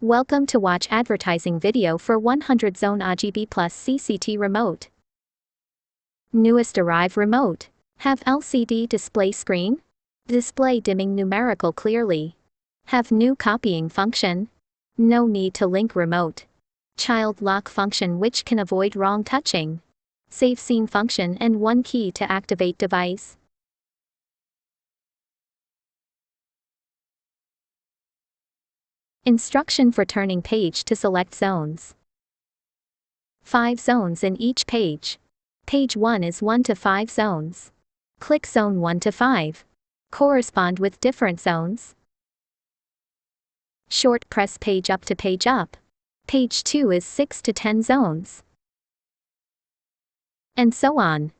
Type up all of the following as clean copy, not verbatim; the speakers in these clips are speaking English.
Welcome to watch advertising video for 100 zone RGB plus CCT remote. Newest arrive remote. Have LCD display screen. Display dimming numerical clearly. Have new copying function. No need to link remote. Child lock function which can avoid wrong touching. Save scene function and one key to activate device. Instruction for turning page to select zones. 5 zones in each page. Page 1 is 1 to 5 zones. Click zone 1 to 5. Correspond with different zones. Short press page up to page up. Page 2 is 6 to 10 zones. And so on.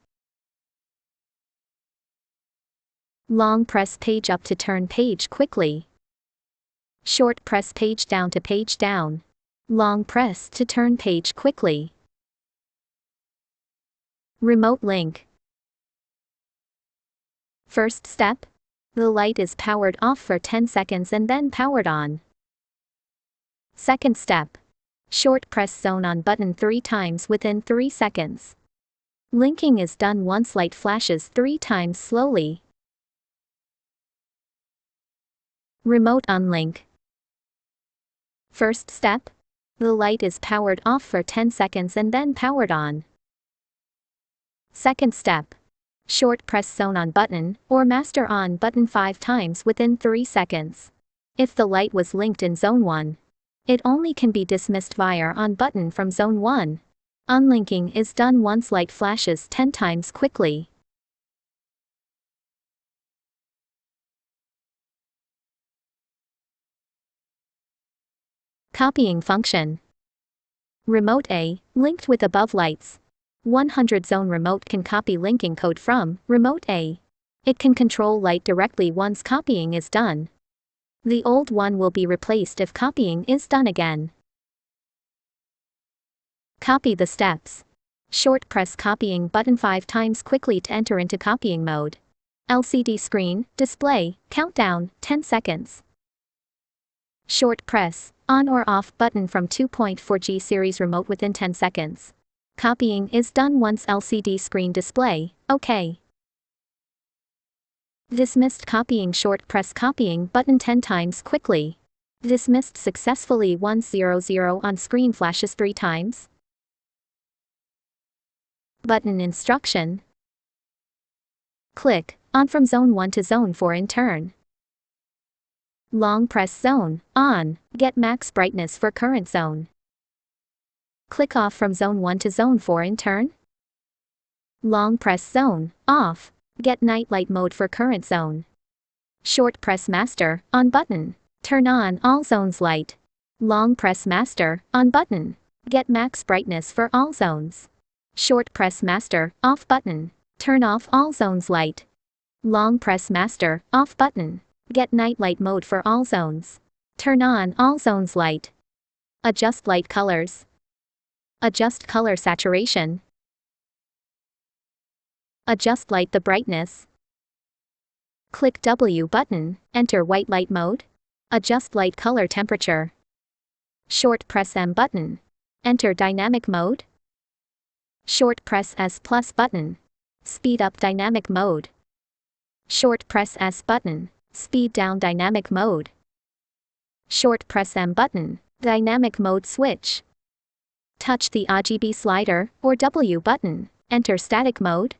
Long press page up to turn page quickly. Short press page down to page down. Long press to turn page quickly. Remote link. First step. The light is powered off for 10 seconds and then powered on. Second step. Short press zone on button 3 times within 3 seconds. Linking is done once light flashes 3 times slowly. Remote unlink. First step. The light is powered off for 10 seconds and then powered on. Second step. Short press zone on button or master on button 5 times within 3 seconds. If the light was linked in zone 1, it only can be dismissed via on button from zone 1. Unlinking is done once light flashes 10 times quickly. Copying function. Remote A, linked with above lights. 100 zone remote can copy linking code from remote A. It can control light directly once copying is done. The old one will be replaced if copying is done again. Copy the steps. Short press copying button 5 times quickly to enter into copying mode. LCD screen, display, countdown, 10 seconds. Short press, on or off button from 2.4G series remote within 10 seconds. Copying is done once LCD screen display, OK. Dismissed copying short press copying button 10 times quickly. Dismissed successfully once 00 on screen flashes 3 times. Button instruction. Click on from zone 1 to zone 4 in turn. Long press zone on, get max brightness for current zone. Click off from zone 1 to zone 4 in turn. Long press zone off, get night light mode for current zone. Short press master on button, turn on all zones light. Long press master on button, get max brightness for all zones. Short press master off button, turn off all zones light. Long press master off button, get night light mode for all zones. Turn on all zones light. Adjust light colors. Adjust color saturation. Adjust light the brightness. Click W button, enter white light mode. Adjust light color temperature. Short press M button. Enter dynamic mode. Short press S plus button. Speed up dynamic mode. Short press S button. Speed down dynamic mode. Short press M button, dynamic mode switch. Touch the RGB slider or W button, enter static mode.